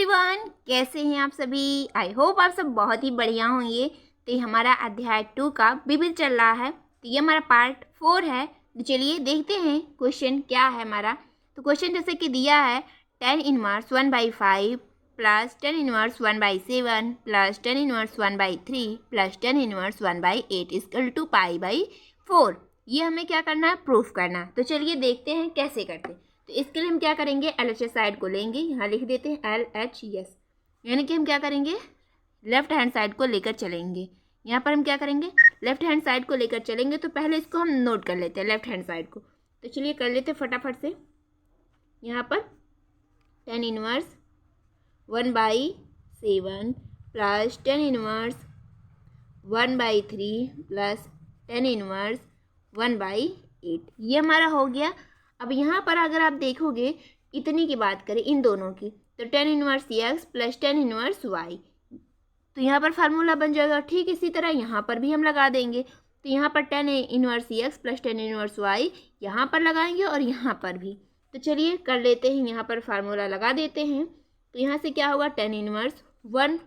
Everyone, कैसे हैं आप सभी। आई होप आप सब बहुत ही बढ़िया होंगे। तो ये हमारा अध्याय 2 का विविध चल रहा है। तो ये हमारा पार्ट 4 है। तो चलिए देखते हैं क्वेश्चन क्या है हमारा। तो क्वेश्चन जैसे कि दिया है 10 inverse 1/5 plus 10 inverse 1/7 plus 10 inverse 1/3 plus 10 inverse 1/8 equal to π/4। ये हमें क्या करना है, प्रूफ करना। तो चलिए देखते हैं कैसे करते हैं। तो इसके लिए हम क्या करेंगे, LHS साइड को लेंगे, यहाँ लिख देते हैं LHS, यानी कि हम क्या करेंगे, लेफ्ट हैंड साइड को लेकर चलेंगे। यहाँ पर हम क्या करेंगे, लेफ्ट हैंड साइड को लेकर चलेंगे। तो पहले इसको हम नोट कर लेते हैं लेफ्ट हैंड साइड को। तो चलिए कर लेते हैं फटाफट से। यहाँ पर 10 inverse 1/7 plus 10 inverse 1/3 plus 10 inverse 1/8, ये हमारा हो गया। अब यहाँ पर अगर आप देखोगे, इतनी की बात करें इन दोनों की, तो 10 inverse x plus 10 inverse y, तो यहाँ पर फार्मूला बन जाएगा। ठीक इसी तरह यहाँ पर भी हम लगा देंगे। तो यहाँ पर 10 inverse x plus 10 inverse y यहाँ पर लगाएंगे और यहाँ पर भी। तो चलिए कर लेते हैं, यहाँ पर फार्मूला लगा देते हैं। तो यहाँ से क्या होगा, 10 इनवर्स 1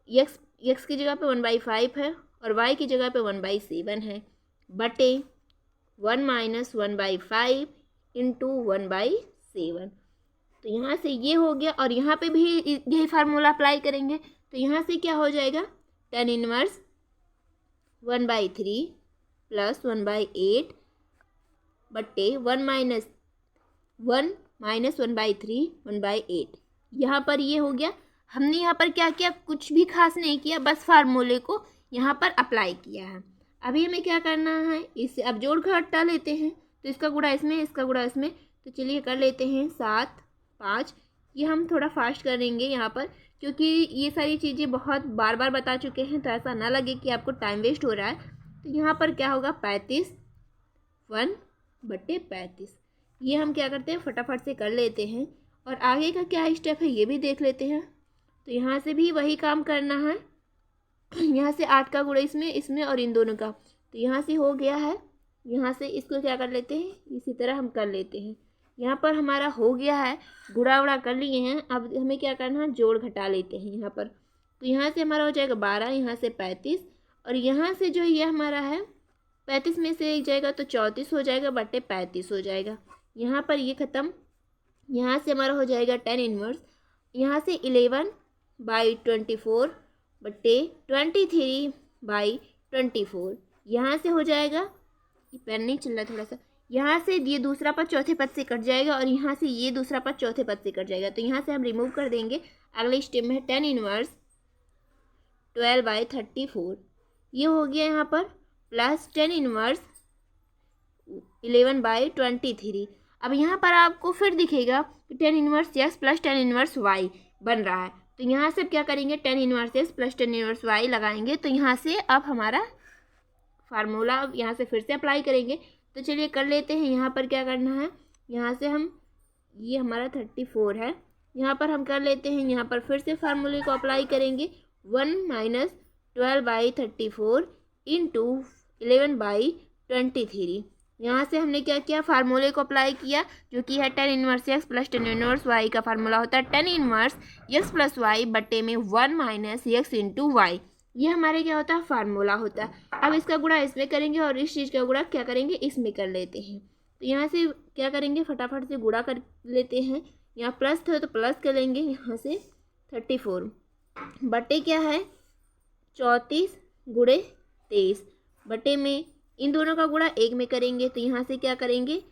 x की जगह पे 1/5 है और y की जगह पे 1/7 है, बटे 1 माइनस 1/5 इंटू 1/7। तो यहाँ से ये हो गया और यहाँ पे भी यही फार्मूला अप्लाई करेंगे। तो यहाँ से क्या हो जाएगा, 10 इनवर्स 1/3 प्लस 1/8 बट्टे 1 माइनस 1/3 1/8। यहाँ पर ये हो गया। हमने यहाँ पर क्या किया, कुछ भी खास नहीं किया, बस फार्मूले को यहाँ पर अप्लाई किया है। अभी हमें क्या करना है, इससे अब जोड़ घटा लेते हैं। तो इसका गुणा इसमें, इसका गुणा इसमें। तो चलिए कर लेते हैं 7 5। ये हम थोड़ा फास्ट करेंगे यहाँ पर, क्योंकि ये सारी चीज़ें बहुत बार बार बता चुके हैं, तो ऐसा ना लगे कि आपको टाइम वेस्ट हो रहा है। तो यहाँ पर क्या होगा, 35 1/35। ये हम क्या करते हैं, फटाफट से कर लेते हैं। और आगे का क्या स्टेप है ये भी देख लेते हैं। तो यहाँ से भी वही काम करना है। यहाँ से 8 का गुणा इसमें, इसमें और इन दोनों का। तो यहाँ से हो गया है। यहाँ से इसको क्या कर लेते हैं, इसी तरह हम कर लेते हैं। यहाँ पर हमारा हो गया है, गुणा उड़ा कर लिए हैं। अब हमें क्या करना है, जोड़ घटा लेते हैं यहाँ पर। तो यहाँ से हमारा हो जाएगा 12, यहाँ से 35 और यहाँ से जो ये हमारा है 35 में से एक जाएगा तो 34 हो जाएगा, बटे 35 हो जाएगा। यहाँ पर ये ख़त्म। यहाँ से हमारा हो जाएगा 10 इनवर्स, यहाँ से 11/24 बटे 23/24। यहाँ से हो जाएगा, ये पेन नहीं चल रहा थोड़ा सा, यहाँ से ये दूसरा पद चौथे पद से कट जाएगा और यहाँ से ये दूसरा पद चौथे पद से कट जाएगा। तो यहाँ से हम रिमूव कर देंगे। अगले स्टेप में है 10 इनवर्स 12/34, ये हो गया यहाँ पर, प्लस 10 इनवर्स 11/23। अब यहाँ पर आपको फिर दिखेगा कि 10 inverse x plus 10 inverse y बन रहा है। तो यहाँ से क्या करेंगे, 10 inverse x plus 10 inverse y लगाएंगे। तो यहाँ से अब हमारा फार्मूला यहाँ से फिर से अप्लाई करेंगे। तो चलिए कर लेते हैं। यहाँ पर क्या करना है, यहाँ से हम, ये हमारा 34 है, यहाँ पर हम कर लेते हैं। यहाँ पर फिर से फार्मूले को अप्लाई करेंगे। 1 माइनस 12/34 इंटू 11/23। यहाँ से हमने क्या किया, फार्मूले को अप्लाई किया, जो कि है 10 inverse x plus 10 inverse y का फार्मूला होता है 10 इनवर्स x प्लस y बट्टे में 1 माइनस x इंटू वाई। ये हमारे क्या होता है, फार्मूला होता है। अब इसका गुणा इसमें करेंगे और इस चीज़ का गुणा क्या करेंगे, इसमें कर लेते हैं। तो यहाँ से क्या करेंगे, फटाफट से गुणा कर लेते हैं। यहाँ प्लस थे तो प्लस कर लेंगे, यहाँ से 34 बटे क्या है 34 गुणे 23 बटे में इन दोनों का गुणा एक में करेंगे। तो यहाँ से क्या करेंगे,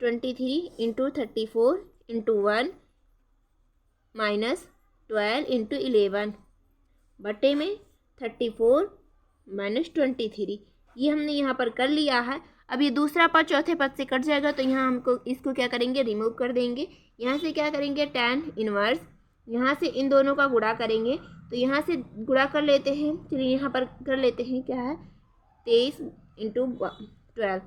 23 इंटू 34 इंटू 1 माइनस 12 इंटू 11 बटे में 34 माइनस 23। ये हमने यहाँ पर कर लिया है। अब ये दूसरा पद चौथे पद से कट जाएगा, तो यहाँ हमको इसको क्या करेंगे, रिमूव कर देंगे। यहाँ से क्या करेंगे, 10 इनवर्स, यहाँ से इन दोनों का गुणा करेंगे। तो यहाँ से गुणा कर लेते हैं। चलिए यहाँ पर कर लेते हैं, क्या है 23 इंटू 12,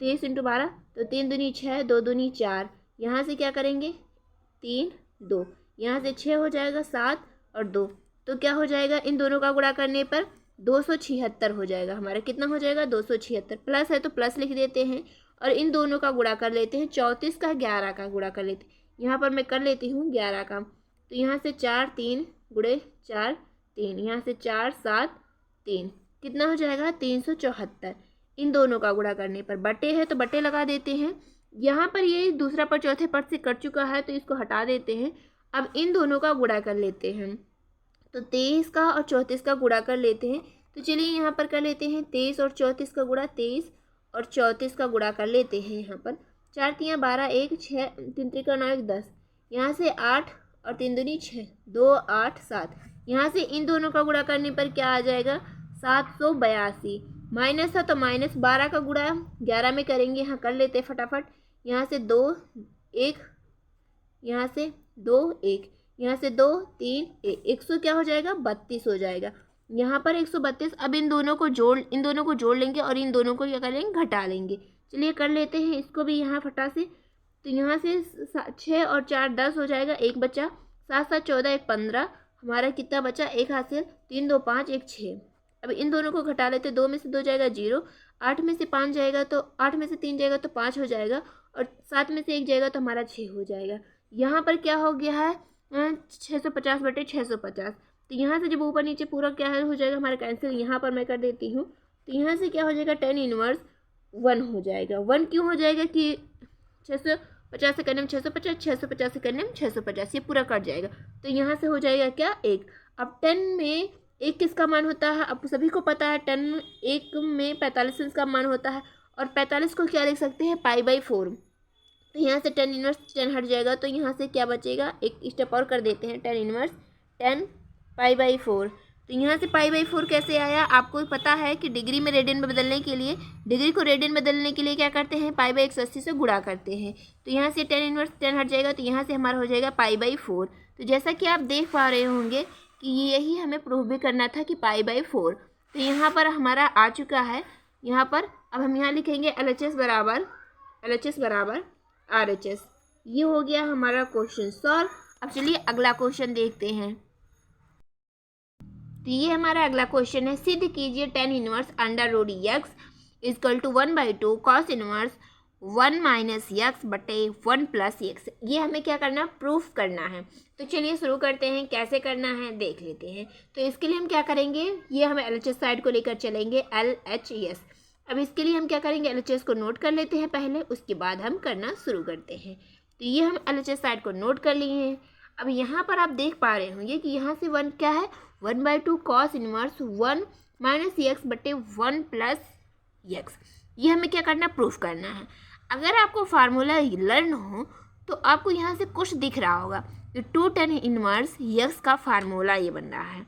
23 इंटू 12, तो 3 दूनी 6, 2 दूनी 4। यहाँ से क्या करेंगे, 3 2, यहाँ से 6 हो जाएगा, 7 और 2, तो क्या हो जाएगा, इन दोनों का गुणा करने पर 276 हो जाएगा। हमारा कितना हो जाएगा, 276। प्लस है तो प्लस लिख देते हैं और इन दोनों का गुणा कर लेते हैं। 34 का 11 का गुणा कर लेते हैं। यहाँ पर मैं कर लेती हूँ 11 का। तो यहाँ से 4 3 गुणे 4 3, यहाँ से 4 7 3, कितना हो जाएगा 374। इन दोनों का गुणा करने पर बटे है तो बटे लगा देते हैं। यहाँ पर ये दूसरा पर चौथे पद से कट चुका है तो इसको हटा देते हैं। अब इन दोनों का गुणा कर लेते हैं, तो 23 का और 34 का गुणा कर लेते हैं। तो चलिए यहाँ पर कर लेते हैं 23 और 34 का गुणा, 23 और 34 का गुणा कर लेते हैं। यहाँ पर 4 3 12 1 6 3 3 9 1 10, यहाँ से 8 और 3 दूनी 6 2 8 7, यहाँ से इन दोनों का गुणा करने पर क्या आ जाएगा 782। माइनस था तो माइनस 12 का गुणा 11 में करेंगे, यहाँ कर लेते हैं फटाफट। यहाँ से 2 1, यहाँ से 2 1, यहाँ से 2 3 1, 100 क्या हो जाएगा 32 हो जाएगा। यहाँ पर 132। अब इन दोनों को जोड़ लेंगे और इन दोनों को क्या करेंगे घटा लेंगे। चलिए कर लेते हैं इसको भी यहाँ फटा से। तो यहाँ से 6 और 4 10 हो जाएगा, 1 बचा, 7 7 14 1 15, हमारा कितना बचा 1 हासिल, 3 2 5 1 6। अब इन दोनों को घटा लेते, 2 में से 2 जाएगा 0, 8 में से 5 जाएगा तो 8 में से 3 जाएगा तो 5 हो जाएगा, और 7 में से 1 जाएगा तो हमारा 6 हो जाएगा। यहाँ पर क्या हो गया है 650 बटे 650। तो यहाँ से जब ऊपर नीचे पूरा क्या है हो जाएगा हमारा कैंसिल। यहाँ पर मैं कर देती हूँ, तो यहाँ से क्या हो जाएगा 10 इनवर्स 1 हो जाएगा। 1 क्यों हो जाएगा कि 650 से करने में 650, 650 से करने में 650, ये पूरा कट जाएगा। तो यहाँ से हो जाएगा क्या 1। अब 10 में 1 किसका मान होता है, अब सभी को पता है 10 1 में 45 का मान होता है, और 45 को क्या लिख सकते हैं π/4। तो यहाँ से 10 इनवर्स 10 हट जाएगा, तो यहाँ से क्या बचेगा, एक स्टेप और कर देते हैं, 10 इनवर्स 10 π/4। तो यहाँ से π/4 कैसे आया, आपको पता है कि डिग्री में रेडियन में बदलने के लिए, डिग्री को रेडियन में बदलने के लिए क्या करते हैं π/180 से गुणा करते हैं। तो यहाँ से 10 इनवर्स 10 हट जाएगा, तो यहाँ से हमारा हो जाएगा π/4। तो जैसा कि आप देख पा रहे होंगे कि यही हमें प्रूव भी करना था कि π/4। तो यहाँ पर हमारा आ चुका है। यहाँ पर अब हम यहाँ लिखेंगे LHS बराबर RHS। ये हो गया हमारा क्वेश्चन सॉल्व। अब चलिए अगला क्वेश्चन देखते हैं। तो ये हमारा अगला क्वेश्चन है, सिद्ध कीजिए 10 inverse √x equal to 1/2 cos inverse 1 minus x बटे 1 प्लस x। ये हमें क्या करना, प्रूफ करना है। तो चलिए शुरू करते हैं, कैसे करना है देख लेते हैं। तो इसके लिए हम क्या करेंगे, ये हम LHS साइड को लेकर चलेंगे, LHS। अब इसके लिए हम क्या करेंगे, LHS को नोट कर लेते हैं पहले, उसके बाद हम करना शुरू करते हैं। तो ये हम LHS साइड को नोट कर लिए हैं। अब यहाँ पर आप देख पा रहे होंगे कि यहाँ से 1 क्या है 1/2 cos इनवर्स 1 माइनस x बटे 1 प्लस x। ये हमें क्या करना, प्रूफ करना है। अगर आपको फार्मूला लर्न हो तो आपको यहाँ से कुछ दिख रहा होगा, तो 2 tan इनवर्स x का फार्मूला ये बन रहा है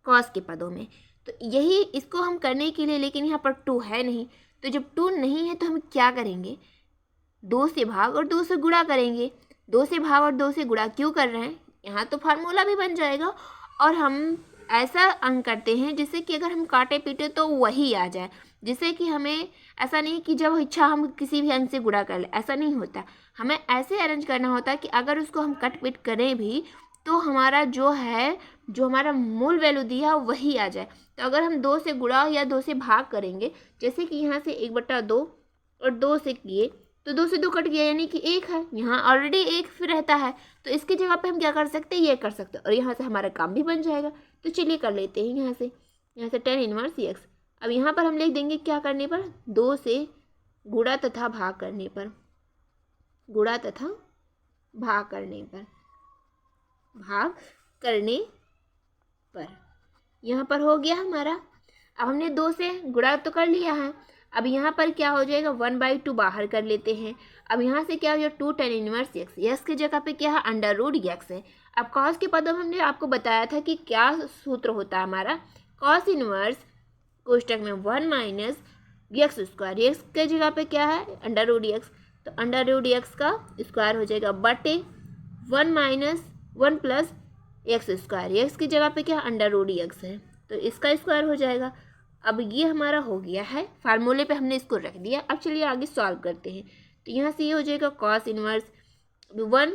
cos के पदों में। तो यही इसको हम करने के लिए, लेकिन यहाँ पर 2 है नहीं, तो जब 2 नहीं है तो हम क्या करेंगे, 2 से भाग और 2 से गुणा करेंगे। 2 से भाग और 2 से गुणा क्यों कर रहे हैं, यहाँ तो फार्मूला भी बन जाएगा, और हम ऐसा अंक करते हैं जिससे कि अगर हम काटे पीटे तो वही आ जाए, जिससे कि हमें ऐसा नहीं कि जब इच्छा हम किसी भी अंक से गुणा कर लें, ऐसा नहीं होता। हमें ऐसे अरेंज करना होता है कि अगर उसको हम कट पीट करें भी तो हमारा जो है, जो हमारा मूल वैल्यू दिया वही आ जाए। तो अगर हम 2 से गुणा या 2 से भाग करेंगे, जैसे कि यहाँ से 1/2 और 2 से किए तो 2 से 2 कट गया, यानी कि 1 है, यहाँ ऑलरेडी 1 फिर रहता है, तो इसकी जगह पे हम क्या कर सकते हैं, ये कर सकते हैं, और यहाँ से हमारा काम भी बन जाएगा। तो चलिए कर लेते हैं यहाँ से 10 इनवर्स x। अब यहाँ पर हम लिख देंगे क्या करने पर, 2 से गुणा तथा भाग करने पर, गुणा तथा भाग करने पर, भाग करने पर यहाँ पर हो गया हमारा। अब हमने 2 से गुणा तो कर लिया है, अब यहाँ पर क्या हो जाएगा 1/2 बाहर कर लेते हैं। अब यहाँ से क्या हो जाएगा 2 tan इनवर्स x की जगह पे क्या है √x है। अब cos के पदों में हमने आपको बताया था कि क्या सूत्र होता है हमारा, cos इनवर्स कोष्टक में 1 माइनस x स्क्वायर, x के जगह पे क्या है √x, तो √x का स्क्वायर हो जाएगा बटे 1 minus 1 plus x square, x की जगह पे क्या √x है, तो इसका स्क्वायर हो जाएगा। अब ये हमारा हो गया है, फार्मूले पे हमने इसको रख दिया। अब चलिए आगे सॉल्व करते हैं। तो यहाँ से ये हो जाएगा cos इनवर्स 1,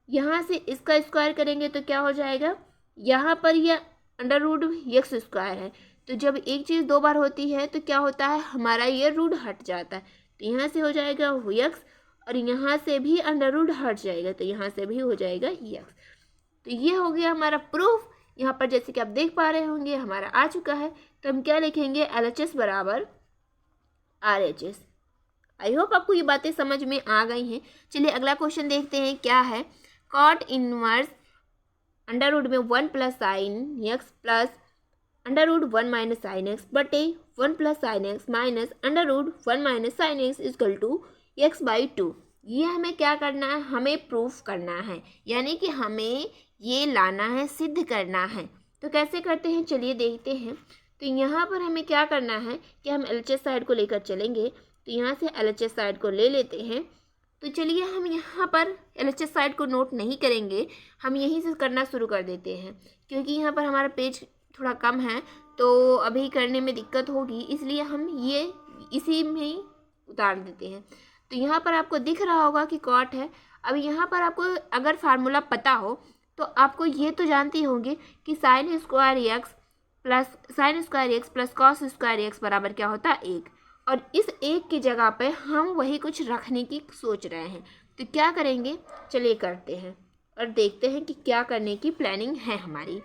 यहाँ से इसका स्क्वायर करेंगे तो क्या हो जाएगा, यहाँ पर यह √x स्क्वायर है, तो जब एक चीज़ 2 बार होती है तो क्या होता है, हमारा ये रूट हट जाता है। तो यहाँ से हो जाएगा x, और यहाँ से भी √रूट हट जाएगा, तो यहाँ से भी हो जाएगा x। तो ये हो गया हमारा प्रूफ। यहाँ पर जैसे कि आप देख पा रहे होंगे हमारा आ चुका है। तो हम क्या लिखेंगे, LHS बराबर RHS। आई होप आपको ये बातें समझ में आ गई हैं। चलिए अगला क्वेश्चन देखते हैं क्या है। कॉट इनवर्स अंडर रूट में 1 plus sine x plus under root 1 minus sine x बटे 1 plus sine x minus under root 1 minus sine x equal to x/2। ये हमें क्या करना है, हमें प्रूफ करना है, यानी कि हमें ये लाना है, सिद्ध करना है। तो कैसे करते हैं चलिए देखते हैं। तो यहाँ पर हमें क्या करना है कि हम LHS साइड को लेकर चलेंगे। तो यहाँ से LHS साइड को ले लेते हैं। तो चलिए हम यहाँ पर LHS साइड को नोट नहीं करेंगे, हम यहीं से करना शुरू कर देते हैं, क्योंकि यहाँ पर हमारा पेज थोड़ा कम है तो अभी करने में दिक्कत होगी, इसलिए हम ये इसी में ही उतार देते हैं। तो यहाँ पर आपको दिख रहा होगा कि कॉट है। अब यहाँ पर आपको अगर फार्मूला पता हो तो आपको ये तो जानते होंगे कि sign square x plus cos square x बराबर क्या होता है, 1। और इस 1 की जगह पे हम वही कुछ रखने की सोच रहे हैं। तो क्या करेंगे, चलिए करते हैं और देखते हैं कि क्या करने की प्लानिंग है हमारी।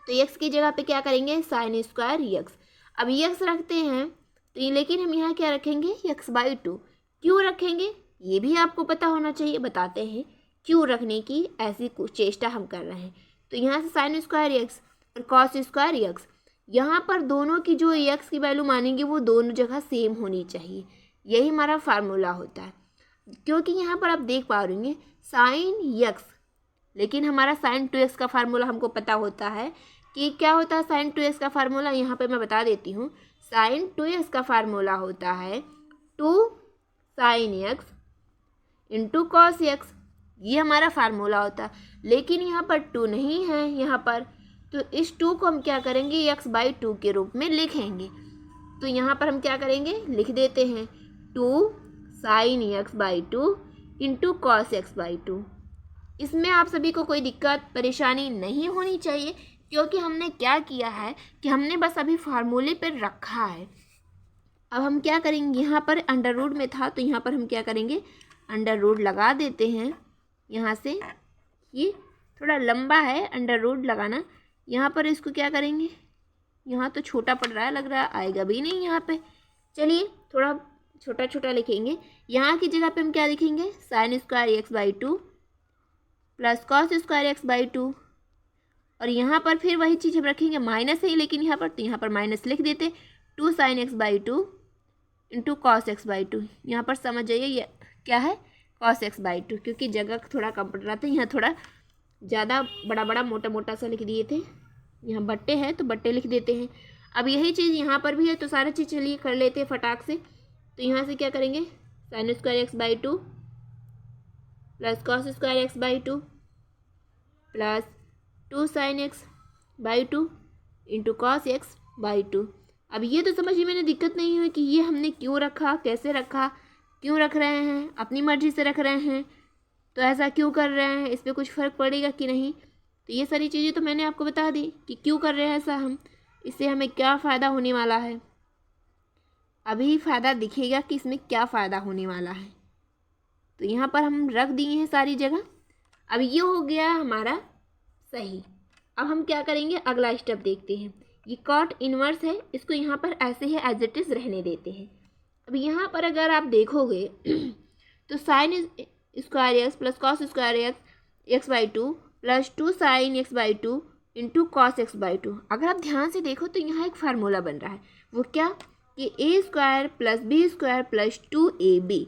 तो x की जगह पे क्या करेंगे, साइन स्क्वायर एक्स। अब x रखते हैं तो ये, लेकिन हम यहाँ क्या रखेंगे, x/2। क्यों रखेंगे ये भी आपको पता होना चाहिए, बताते हैं क्यों रखने की ऐसी कुछ चेष्टा हम कर रहे हैं। तो यहाँ से साइन स्क्वायर एक्स और कॉस स्क्वायर एक्स, यहाँ पर दोनों की जो x की वैल्यू मानेंगे वो दोनों जगह सेम होनी चाहिए। यही हमारा फार्मूला होता है, क्योंकि यहाँ पर आप देख पा रहे हैं साइन x, लेकिन हमारा साइन 2x का फार्मूला हमको पता होता है कि क्या होता है साइन 2x का फार्मूला। यहाँ पे मैं बता देती हूँ, साइन 2x का फार्मूला होता है 2 sine x into cos x. ये हमारा फार्मूला होता है, लेकिन यहाँ पर 2 नहीं है यहाँ पर, तो इस 2 को हम क्या करेंगे, x/2 के रूप में लिखेंगे। तो यहाँ पर हम क्या करेंगे, लिख देते हैं 2 sine x/2 into cos x/2। इसमें आप सभी को कोई दिक्कत परेशानी नहीं होनी चाहिए, क्योंकि हमने क्या किया है कि हमने बस अभी फार्मूले पर रखा है। अब हम क्या करेंगे, यहाँ पर अंडर रूट में था तो यहाँ पर हम क्या करेंगे, अंडर रूट लगा देते हैं। यहाँ से ये थोड़ा लंबा है अंडर रूट लगाना, यहाँ पर इसको क्या करेंगे, यहाँ तो छोटा पड़ रहा है, लग रहा है आएगा भी नहीं यहाँ पे। चलिए थोड़ा छोटा छोटा लिखेंगे। यहाँ की जगह पे हम क्या लिखेंगे, sign square x/2 plus cos square x/2। और यहाँ पर फिर वही चीज़ हम रखेंगे, माइनस है लेकिन यहाँ पर, तो यहाँ पर माइनस लिख देते 2 sine x/2 into cos x/2। यहाँ पर समझ जाइए ये क्या है, कॉस x/2, क्योंकि जगह थोड़ा कम पड़ रहा था, यहाँ थोड़ा ज़्यादा बड़ा बड़ा मोटा मोटा सा लिख दिए थे। यहाँ बट्टे है तो बट्टे लिख देते हैं। अब यही चीज़ यहाँ पर भी है, तो सारा चीज़ चलिए कर लेते हैं फटाक से। तो यहाँ से क्या करेंगे, sine square x/2 plus cos square x/2 plus 2 sine x/2 into cos x/2। अब ये तो समझिए मैंने दिक्कत नहीं हुई कि ये हमने क्यों रखा, कैसे रखा, क्यों रख रहे हैं, अपनी मर्जी से रख रहे हैं, तो ऐसा क्यों कर रहे हैं, इस पर कुछ फ़र्क पड़ेगा कि नहीं। तो ये सारी चीज़ें तो मैंने आपको बता दी कि क्यों कर रहे हैं ऐसा हम, इससे हमें क्या फ़ायदा होने वाला है। अभी फ़ायदा दिखेगा कि इसमें क्या फ़ायदा होने वाला है। तो यहाँ पर हम रख दिए हैं सारी जगह। अब ये हो गया हमारा सही। अब हम क्या करेंगे, अगला स्टेप देखते हैं। ये कॉट इनवर्स है, इसको यहाँ पर ऐसे ही एज इट इज़ रहने देते हैं। अब यहाँ पर अगर आप देखोगे तो sine square x plus cos square x/2 plus 2 sine x/2 into cos x/2। अगर आप ध्यान से देखो तो यहाँ एक फार्मूला बन रहा है, वो क्या कि a² plus b² plus 2ab।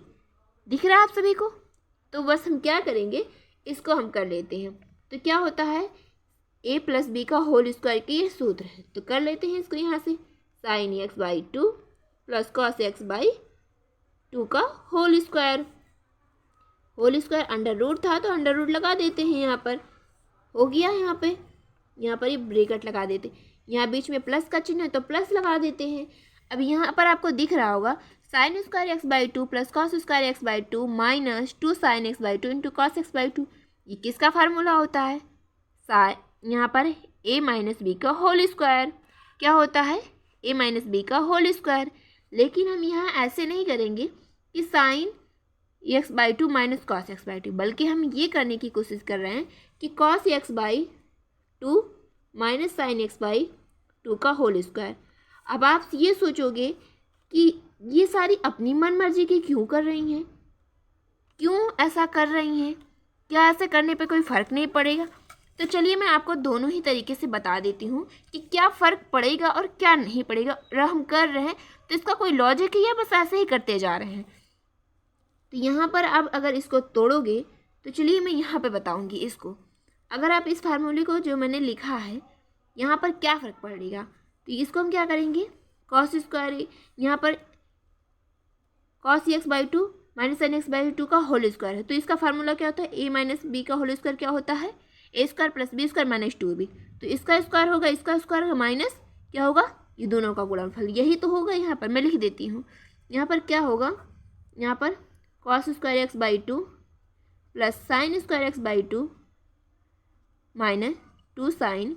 दिख रहा है आप सभी को। तो बस हम क्या करेंगे, इसको हम कर लेते हैं। तो क्या होता है, a प्लस b का होल स्क्वायर की ये सूत्र है, तो कर लेते हैं इसको। यहाँ से sign x/2 plus cos x/2 का होल स्क्वायर अंडर रूट था तो अंडर रूट लगा देते हैं। यहाँ पर हो गया, यहाँ पर ये ब्रैकेट लगा देते, यहाँ बीच में प्लस का चिन्ह है तो प्लस लगा देते हैं। अब यहाँ पर आपको दिख रहा होगा sine square x/2 plus cos square x/2 minus 2 sine x/2 into cos x/2। ये किसका फार्मूला होता है, यहाँ पर a माइनस बी का होल स्क्वायर। क्या होता है, a माइनस बी का होल स्क्वायर। लेकिन हम यहाँ ऐसे नहीं करेंगे कि sine x by two minus cos x by two, बल्कि हम ये करने की कोशिश कर रहे हैं कि cos x by two minus sine x by two का होल स्क्वायर। अब आप ये सोचोगे कि ये सारी अपनी मन मर्जी की क्यों कर रही हैं, क्यों ऐसा कर रही हैं, क्या ऐसे करने पे कोई फ़र्क नहीं पड़ेगा? तो चलिए मैं आपको दोनों ही तरीके से बता देती हूँ कि क्या फ़र्क पड़ेगा और क्या नहीं पड़ेगा। अगर हम कर रहे हैं तो इसका कोई लॉजिक है या बस ऐसे ही करते जा रहे हैं। तो यहाँ पर अब अगर इसको तोड़ोगे तो चलिए मैं यहाँ पे बताऊँगी इसको। अगर आप इस फार्मूले को जो मैंने लिखा है यहाँ पर क्या फ़र्क पड़ेगा, तो इसको हम क्या करेंगे, कॉस स्क्वायर, यहाँ पर cos x by two minus sine x by two का होल स्क्वायर है, तो इसका फार्मूला क्या होता है, ए माइनस बी का होल स्क्वायर क्या होता है, a square plus b square minus two b. तो इसका स्क्वायर होगा, इसका स्क्वायर होगा, माइनस क्या होगा, ये दोनों का गुणनफल, यही तो होगा। यहाँ पर मैं लिख देती हूँ, यहाँ पर क्या होगा, यहाँ पर cos square x by two plus sign square x by two minus two sine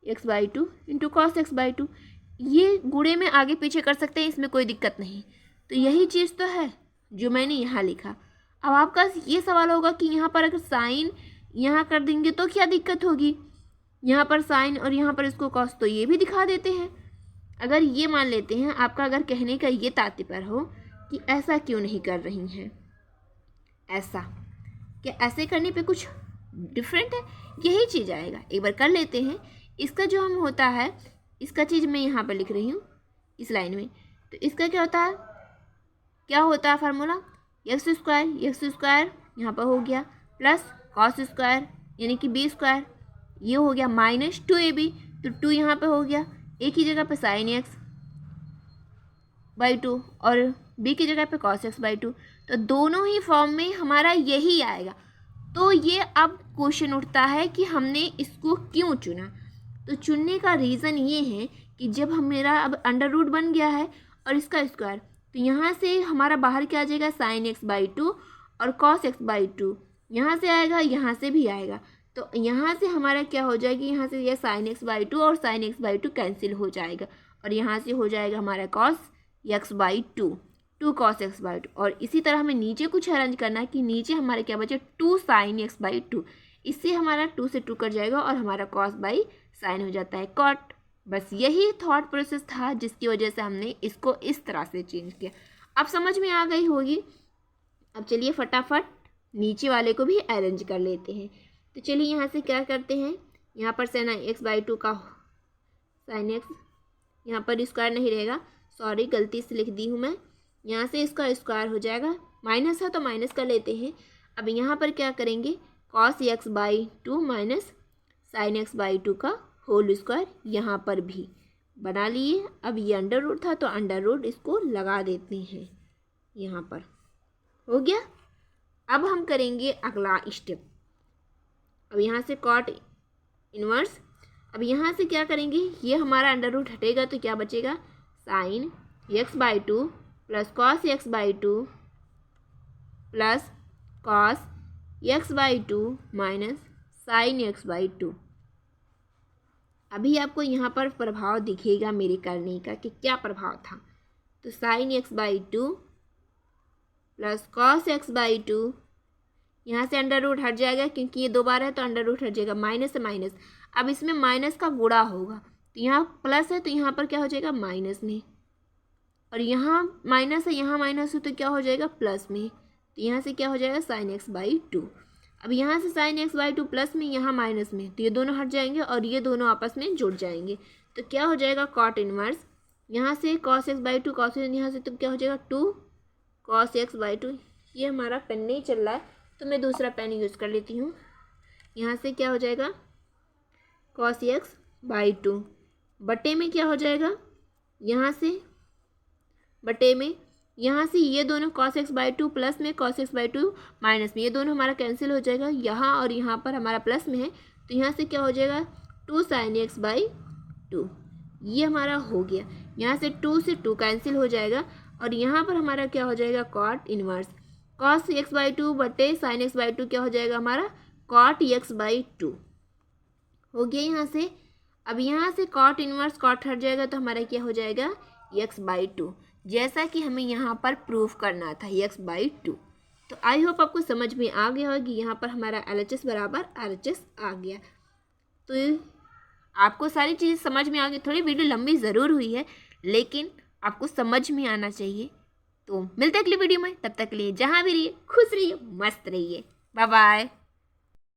x by two into cos x by two. ये गुणे में आगे पीछे कर सकते हैं, इसमें कोई दिक्कत नहीं। तो यही चीज़ तो है जो मैंने यहाँ लिखा। अब आपका ये सवाल होगा कि यहाँ पर अगर साइन यहाँ कर देंगे तो क्या दिक्कत होगी, यहाँ पर साइन और यहाँ पर इसको कॉस, तो ये भी दिखा देते हैं। अगर ये मान लेते हैं, आपका अगर कहने का ये तात्पर्य हो कि ऐसा क्यों नहीं कर रही हैं, ऐसा क्या ऐसे करने पे कुछ डिफरेंट है, यही चीज़ आएगा। एक बार कर लेते हैं। इसका जो हम होता है, इसका चीज़ मैं यहाँ पर लिख रही हूँ इस लाइन में। तो इसका क्या होता है, क्या होता है फार्मूला, एक्स स्क्वायर यहाँ पर हो गया प्लस कॉस स्क्वायर यानी कि बी स्क्वायर, ये हो गया माइनस टू ए बी, तो टू यहाँ पे हो गया, ए की जगह पे साइन एक्स बाई टू और बी की जगह पे कॉस एक्स बाई टू। तो दोनों ही फॉर्म में हमारा यही आएगा। तो ये अब क्वेश्चन उठता है कि हमने इसको क्यों चुना। तो चुनने का रीज़न ये है कि जब हम मेरा अब अंडर रूट बन गया है और इसका स्क्वायर, तो यहाँ से हमारा बाहर क्या आ जाएगा, साइन एक्स बाई टू और कॉस एक्स बाई टू, यहाँ से आएगा, यहाँ से भी आएगा। तो यहाँ से हमारा क्या हो जाएगी, यहाँ से यह साइन एक्स बाई टू और sign x by to cancel हो जाएगा और यहाँ से हो जाएगा हमारा cos x by two cos x by to. और इसी तरह हमें नीचे कुछ अरेंज करना है कि नीचे हमारे क्या बचे, two sine x by two, इससे हमारा टू से टू कट जाएगा और हमारा कॉस बाई साइन हो जाता है कॉट। बस यही थॉट प्रोसेस था जिसकी वजह से हमने इसको इस तरह से चेंज किया। अब समझ में आ गई होगी। अब चलिए फटाफट नीचे वाले को भी अरेंज कर लेते हैं। तो चलिए यहाँ से क्या करते हैं, यहाँ पर साइन एक्स बाई टू का साइन एक्स, यहाँ पर स्क्वायर नहीं रहेगा, सॉरी गलती से लिख दी हूँ मैं, यहाँ से इसका स्क्वायर हो जाएगा, माइनस है तो माइनस कर लेते हैं। अब यहाँ पर क्या करेंगे, cos x by two minus sine x by two का होल स्क्वायर, यहाँ पर भी बना लिए। अब ये अंडर रूट था तो अंडर रूट इसको लगा देते हैं, यहाँ पर हो गया। अब हम करेंगे अगला स्टेप। अब यहाँ से कॉट इनवर्स, अब यहाँ से क्या करेंगे, ये हमारा अंडर रूट हटेगा तो क्या बचेगा, sign x by two plus cos x by two plus cos x by two minus sine x by to. अभी आपको यहाँ पर प्रभाव दिखेगा मेरे करने का कि क्या प्रभाव था। तो sign x by two plus cos x by to, यहाँ से अंडर रूट हट जाएगा क्योंकि ये दो बार है तो अंडर रूट हट जाएगा, माइनस से माइनस। अब इसमें माइनस का गुणा होगा तो यहाँ प्लस है तो यहाँ पर क्या हो जाएगा माइनस में, और यहाँ माइनस है यहाँ माइनस है तो क्या हो जाएगा प्लस में। तो यहाँ से क्या हो जाएगा साइन एक्स बाई टू। अब यहाँ से sign x by two plus में, यहाँ माइनस में, तो ये दोनों हट जाएंगे और ये दोनों आपस में जुड़ जाएंगे। तो क्या हो जाएगा कॉट इनवर्स, यहाँ से cos x by two cos, यहाँ से तो क्या हो जाएगा two cos x by two. ये हमारा पेन नहीं चल रहा है तो मैं दूसरा पेन यूज़ कर लेती हूँ। यहाँ से क्या हो जाएगा कॉस एक्स बाई टू बटे में क्या हो जाएगा, यहाँ से बटे में, यहाँ से ये दोनों cos x by two plus में cos x by two minus में, ये दोनों हमारा कैंसिल हो जाएगा, यहाँ और यहाँ पर हमारा प्लस में है तो यहाँ से क्या हो जाएगा two sine x by two, ये हमारा हो गया। यहाँ से टू से टू कैंसिल हो जाएगा और यहाँ पर हमारा क्या हो जाएगा cot inverse, cos x by two बटे साइन एक्स बाई टू क्या हो जाएगा हमारा कॉट एक्स बाई टू हो गया यहाँ से। अब यहाँ से कॉट इनवर्स कॉट हट जाएगा तो हमारा क्या हो जाएगा एक्स बाई टू, जैसा कि हमें यहाँ पर प्रूफ करना था एक्स बाई टू। तो आई होप आपको समझ में आ गया होगा कि यहाँ पर हमारा LHS बराबर RHS आ गया। तो आपको सारी चीज़ें समझ में आ गई। थोड़ी वीडियो लंबी ज़रूर हुई है, लेकिन आपको समझ में आना चाहिए। तो मिलते हैं अगली वीडियो में, तब तक के लिए जहाँ भी रहिए खुश रहिए, मस्त रहिए। Bye bye.